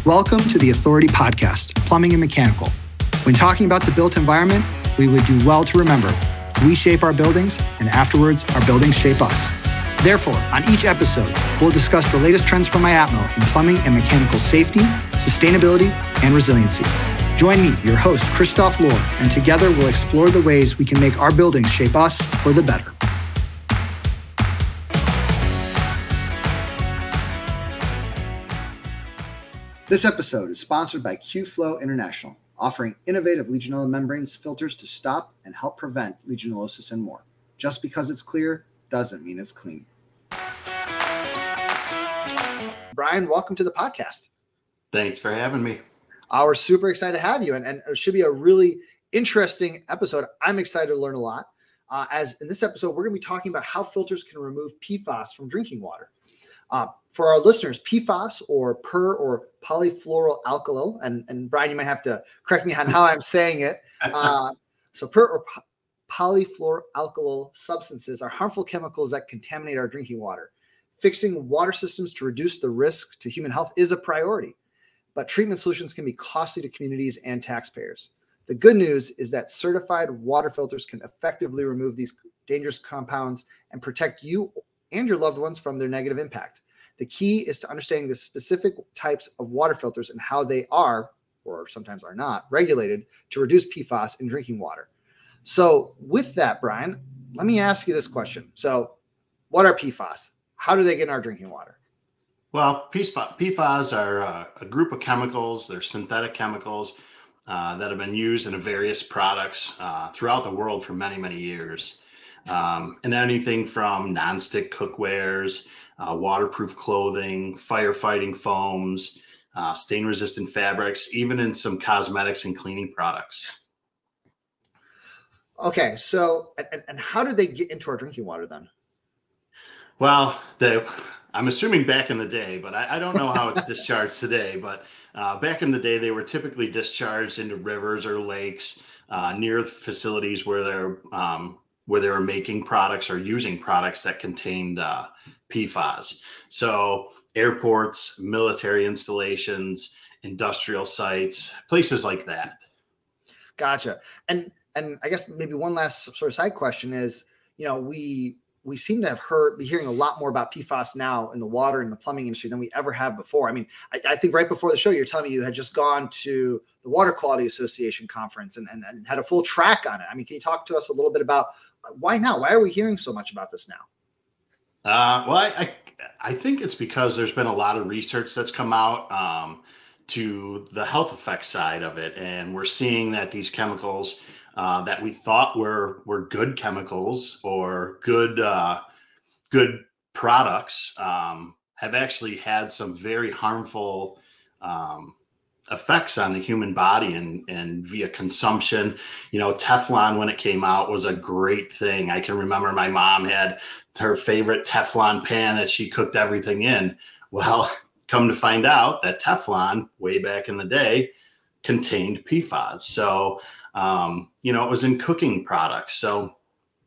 Welcome to the Authority Podcast, Plumbing and Mechanical. When talking about the built environment, we would do well to remember, we shape our buildings, and afterwards, our buildings shape us. Therefore, on each episode, we'll discuss the latest trends from IAPMO in plumbing and mechanical safety, sustainability, and resiliency. Join me, your host, Christoph Lohr, and together we'll explore the ways we can make our buildings shape us for the better. This episode is sponsored by Q-Flow International, offering innovative Legionella membranes filters to stop and help prevent Legionellosis and more. Just because it's clear doesn't mean it's clean. Brian, welcome to the podcast. Thanks for having me. We're super excited to have you, and it should be a really interesting episode. I'm excited to learn a lot. As in this episode, we're going to be talking about how filters can remove PFAS from drinking water. For our listeners, PFAS or or polyfluorinated, and Brian, you might have to correct me on how I'm saying it. So or polyfluorinated substances are harmful chemicals that contaminate our drinking water. Fixing water systems to reduce the risk to human health is a priority, but treatment solutions can be costly to communities and taxpayers. The good news is that certified water filters can effectively remove these dangerous compounds and protect you and your loved ones from their negative impact. The key is to understanding the specific types of water filters and how they are, or sometimes are not, regulated to reduce PFAS in drinking water. So with that, Brian, let me ask you this question. So what are PFAS? How do they get in our drinking water? Well, PFAS are a group of chemicals. They're synthetic chemicals that have been used in various products throughout the world for many, many years. And anything from nonstick cookwares, waterproof clothing, firefighting foams, stain-resistant fabrics, even in some cosmetics and cleaning products. Okay, so and how did they get into our drinking water then? Well, I'm assuming back in the day, but I don't know how it's discharged today. But back in the day, they were typically discharged into rivers or lakes near facilities where they were making products or using products that contained PFAS. So airports, military installations, industrial sites, places like that. Gotcha. And I guess maybe one last sort of side question is, we seem to have be hearing a lot more about PFAS now in the water and the plumbing industry than we ever have before. I mean, I think right before the show, you're telling me you had just gone to the Water Quality Association conference and had a full track on it. I mean, can you talk to us a little bit about why now? Why are we hearing so much about this now? Well, I think it's because there's been a lot of research that's come out to the health effects side of it. And we're seeing that these chemicals that we thought were good chemicals or good products have actually had some very harmful effects on the human body and via consumption. Teflon, when it came out, was a great thing. I can remember my mom had her favorite Teflon pan that she cooked everything in. Well, come to find out that Teflon way back in the day contained PFAS. So, it was in cooking products. So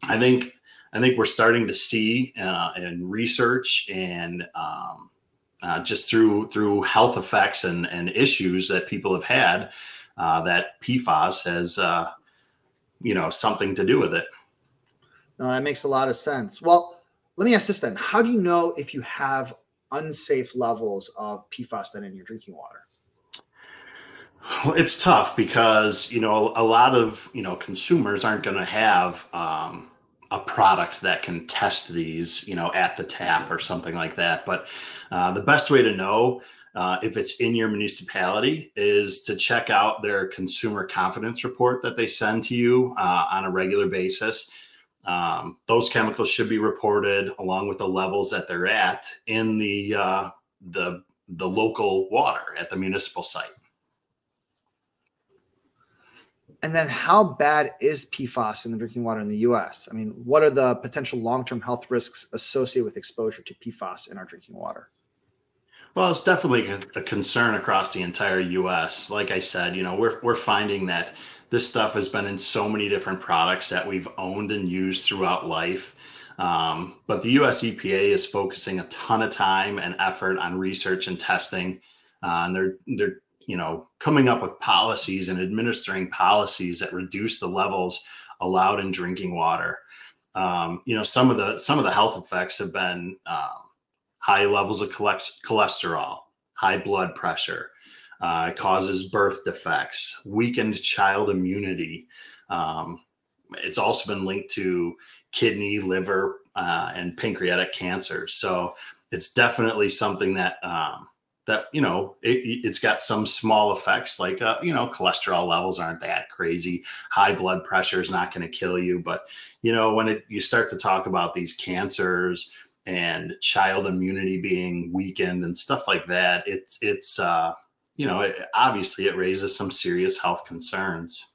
I think we're starting to see in research and just through health effects and issues that people have had that PFAS has, something to do with it. No, that makes a lot of sense. Well, let me ask this then. How do you know if you have unsafe levels of PFAS then in your drinking water? Well, it's tough because, a lot of, consumers aren't going to have a product that can test these, at the tap or something like that. But the best way to know if it's in your municipality is to check out their consumer confidence report that they send to you on a regular basis. Those chemicals should be reported along with the levels that they're at in the local water at the municipal site. And then how bad is PFAS in the drinking water in the U.S.? I mean, what are the potential long-term health risks associated with exposure to PFAS in our drinking water? Well, it's definitely a concern across the entire U.S. Like I said, we're finding that this stuff has been in so many different products that we've owned and used throughout life. But the U.S. EPA is focusing a ton of time and effort on research and testing and they're coming up with policies and administering policies that reduce the levels allowed in drinking water. Some of the health effects have been high levels of cholesterol, high blood pressure. It causes birth defects, weakened child immunity. It's also been linked to kidney, liver, and pancreatic cancer. So it's definitely something that it's got some small effects, like cholesterol levels aren't that crazy. High blood pressure is not going to kill you, but when you start to talk about these cancers and child immunity being weakened and stuff like that, obviously it raises some serious health concerns.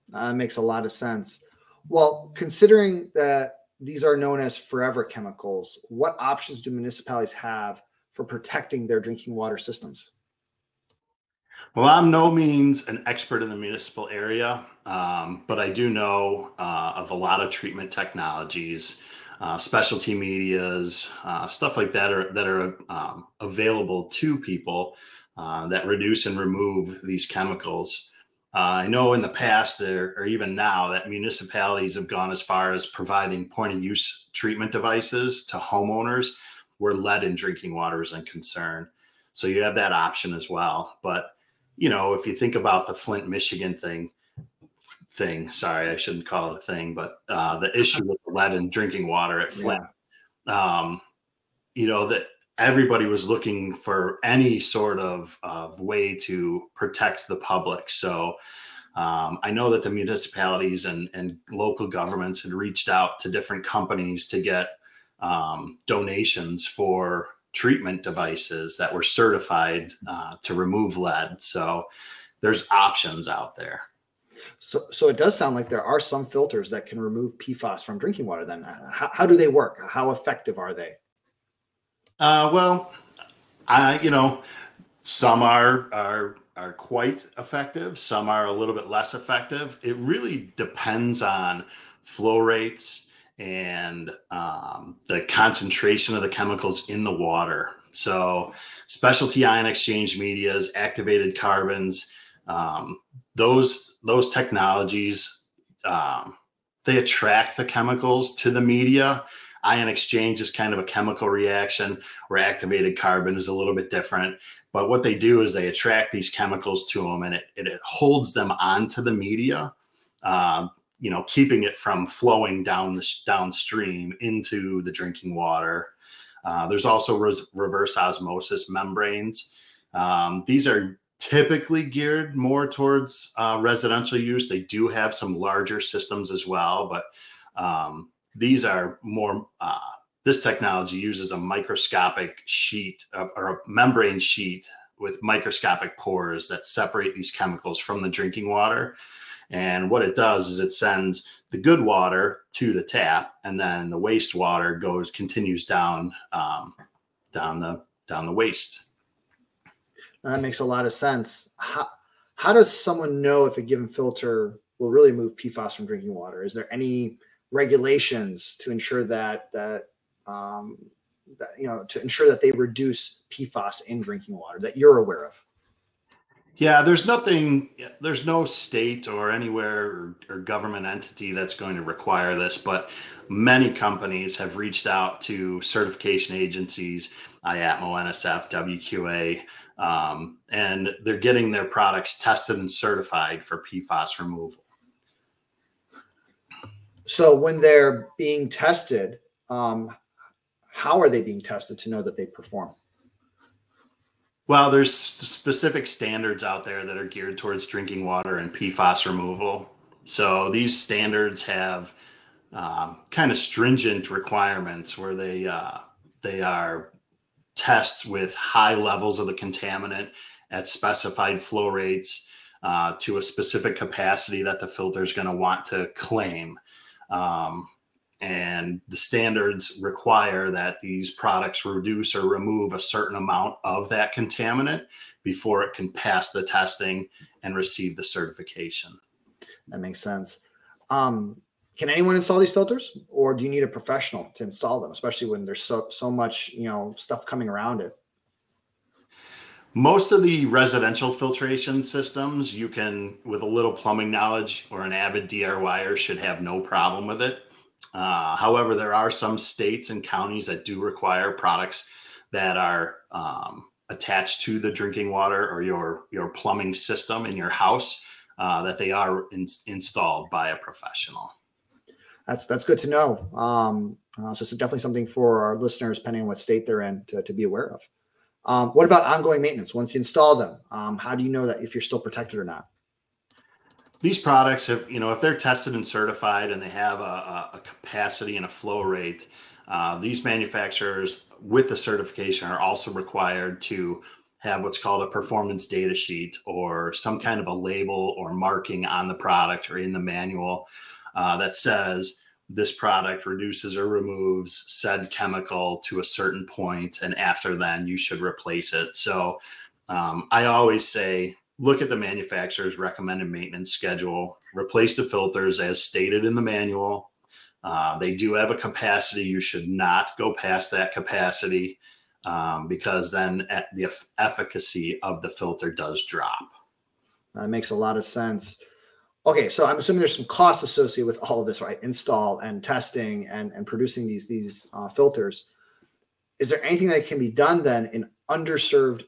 That makes a lot of sense. Well, considering that these are known as forever chemicals, what options do municipalities have for protecting their drinking water systems? Well, I'm no means an expert in the municipal area, but I do know of a lot of treatment technologies, specialty medias, stuff like that are available to people that reduce and remove these chemicals. I know in the past or even now that municipalities have gone as far as providing point of use treatment devices to homeowners where lead in drinking water is a concern. So you have that option as well. But, if you think about the Flint, Michigan thing, sorry, I shouldn't call it a thing, but the issue with the lead in drinking water at Flint, that everybody was looking for any sort of way to protect the public. So I know that the municipalities and local governments had reached out to different companies to get donations for treatment devices that were certified to remove lead. So there's options out there. So it does sound like there are some filters that can remove PFAS from drinking water. Then how do they work? How effective are they? Some are quite effective. Some are a little bit less effective. It really depends on flow rates and the concentration of the chemicals in the water. So specialty ion exchange medias, activated carbons, those technologies, they attract the chemicals to the media. Ion exchange is kind of a chemical reaction where activated carbon is a little bit different. But what they do is they attract these chemicals to them, and it holds them onto the media, keeping it from flowing downstream into the drinking water. There's also reverse osmosis membranes. These are typically geared more towards residential use. They do have some larger systems as well, but these are more, this technology uses a microscopic sheet or a membrane sheet with microscopic pores that separate these chemicals from the drinking water. And what it does is it sends the good water to the tap, and then the wastewater continues down the waste. That makes a lot of sense. How does someone know if a given filter will really remove PFAS from drinking water? Is there any regulations to ensure that they reduce PFAS in drinking water that you're aware of? Yeah, there's no state or anywhere or government entity that's going to require this, but many companies have reached out to certification agencies, IAPMO, NSF, WQA, and they're getting their products tested and certified for PFAS removal. So when they're being tested, how are they being tested to know that they perform? Well, there's specific standards out there that are geared towards drinking water and PFAS removal. So these standards have kind of stringent requirements where they are tests with high levels of the contaminant at specified flow rates to a specific capacity that the filter is going to want to claim. And the standards require that these products reduce or remove a certain amount of that contaminant before it can pass the testing and receive the certification. That makes sense. Can anyone install these filters, or do you need a professional to install them, especially when there's so much, stuff coming around it? Most of the residential filtration systems, you can, with a little plumbing knowledge or an avid DIYer, should have no problem with it. However, there are some states and counties that do require products that are attached to the drinking water or your plumbing system in your house, that they are installed by a professional. That's good to know. So it's definitely something for our listeners, depending on what state they're in, to be aware of. What about ongoing maintenance? Once you install them, how do you know that if you're still protected or not? These products have, if they're tested and certified and they have a capacity and a flow rate, these manufacturers with the certification are also required to have what's called a performance data sheet or some kind of a label or marking on the product or in the manual that says this product reduces or removes said chemical to a certain point, and after then you should replace it. So I always say, look at the manufacturer's recommended maintenance schedule, replace the filters as stated in the manual. They do have a capacity. You should not go past that capacity because then the efficacy of the filter does drop. That makes a lot of sense. Okay, so I'm assuming there's some costs associated with all of this, right? Install and testing and producing these filters. Is there anything that can be done then in underserved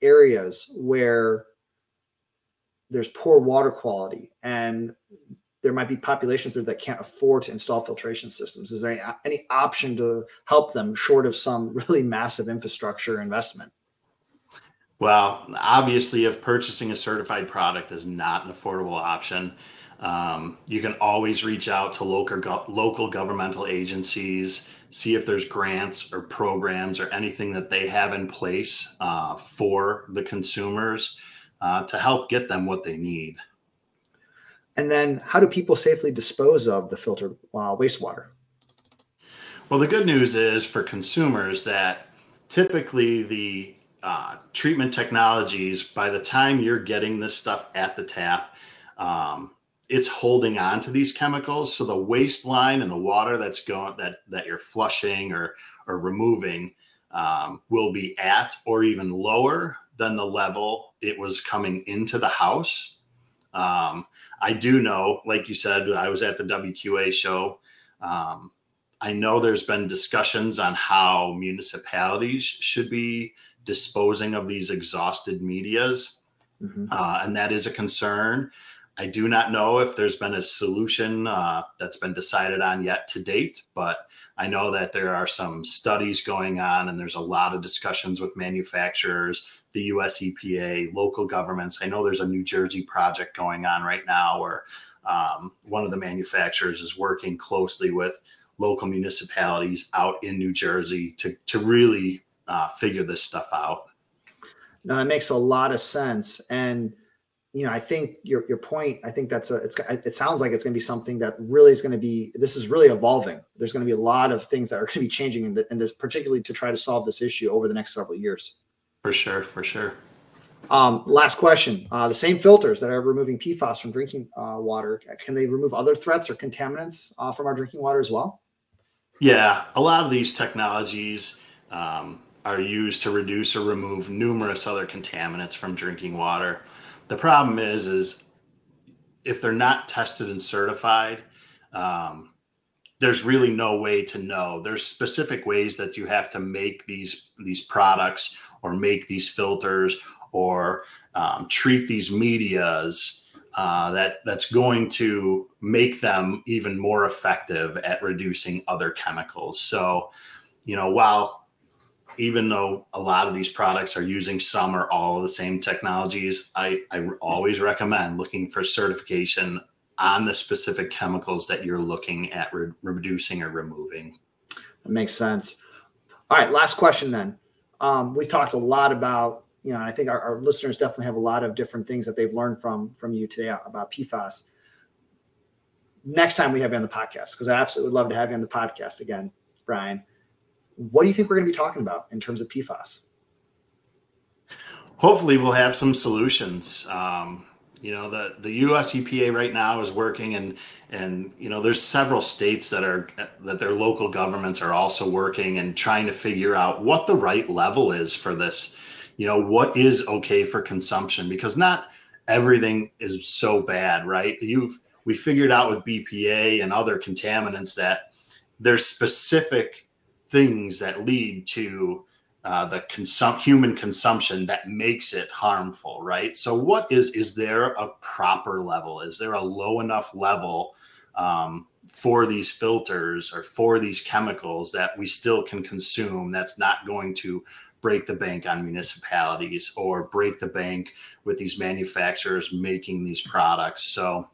areas where there's poor water quality and there might be populations there that can't afford to install filtration systems? Is there any option to help them short of some really massive infrastructure investment? Well, obviously, if purchasing a certified product is not an affordable option, you can always reach out to local governmental agencies, see if there's grants or programs or anything that they have in place for the consumers to help get them what they need. And then how do people safely dispose of the filtered wastewater? Well, the good news is for consumers that typically the treatment technologies, by the time you're getting this stuff at the tap, it's holding on to these chemicals. So the waste line and the water that's going that you're flushing or removing will be at or even lower than the level it was coming into the house. I do know, like you said, I was at the WQA show. I know there's been discussions on how municipalities should be disposing of these exhausted medias. Mm-hmm. And that is a concern. I do not know if there's been a solution that's been decided on yet to date, but I know that there are some studies going on and there's a lot of discussions with manufacturers, the US EPA, local governments. I know there's a New Jersey project going on right now where one of the manufacturers is working closely with local municipalities out in New Jersey to really figure this stuff out. No, that makes a lot of sense. And, I think your point, I think it sounds like it's going to be something that really is going to be, this is really evolving. There's going to be a lot of things that are going to be changing in this, particularly to try to solve this issue over the next several years. For sure. Last question. The same filters that are removing PFAS from drinking water, can they remove other threats or contaminants from our drinking water as well? Yeah, a lot of these technologies are used to reduce or remove numerous other contaminants from drinking water. The problem is if they're not tested and certified, there's really no way to know. There's specific ways that you have to make these products or make these filters or treat these medias that's going to make them even more effective at reducing other chemicals. So, while even though a lot of these products are using some or all of the same technologies, I always recommend looking for certification on the specific chemicals that you're looking at reducing or removing. That makes sense. All right, last question then. We've talked a lot about, and I think our listeners definitely have a lot of different things that they've learned from you today about PFAS. Next time we have you on the podcast, because I absolutely would love to have you on the podcast again, Brian. What do you think we're going to be talking about in terms of PFAS? Hopefully we'll have some solutions. The US EPA right now is working and there's several states that their local governments are also working and trying to figure out what the right level is for this, what is okay for consumption, because not everything is so bad, right? We figured out with BPA and other contaminants that there's specific things that lead to the human consumption that makes it harmful, right? So what is there a proper level? Is there a low enough level for these filters or for these chemicals that we still can consume that's not going to break the bank on municipalities or break the bank with these manufacturers making these products? So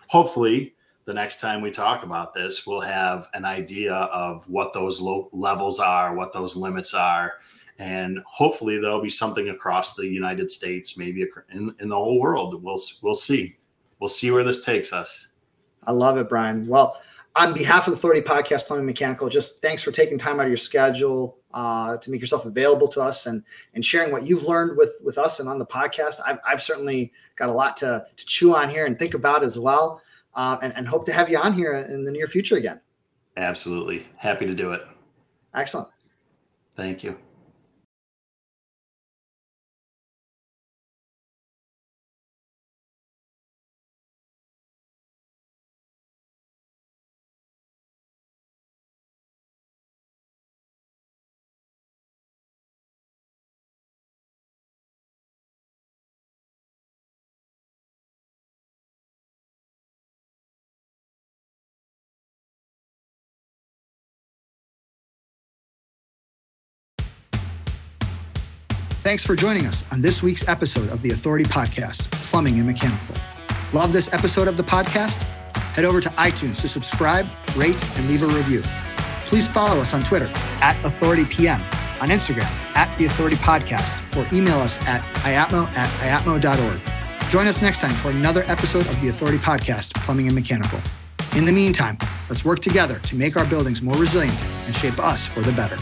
hopefully the next time we talk about this, we'll have an idea of what those low levels are, what those limits are, and hopefully there'll be something across the United States, maybe in the whole world. We'll see. We'll see where this takes us. I love it, Brian. Well, on behalf of the Authority Podcast, Plumbing Mechanical, just thanks for taking time out of your schedule to make yourself available to us and sharing what you've learned with us and on the podcast. I've certainly got a lot to chew on here and think about as well, and hope to have you on here in the near future again. Absolutely. Happy to do it. Excellent. Thank you. Thanks for joining us on this week's episode of the Authority Podcast, Plumbing and Mechanical. Love this episode of the podcast? Head over to iTunes to subscribe, rate, and leave a review. Please follow us on Twitter @AuthorityPM, on Instagram @TheAuthorityPodcast, or email us at iapmo@iapmo.org. Join us next time for another episode of the Authority Podcast, Plumbing and Mechanical. In the meantime, let's work together to make our buildings more resilient and shape us for the better.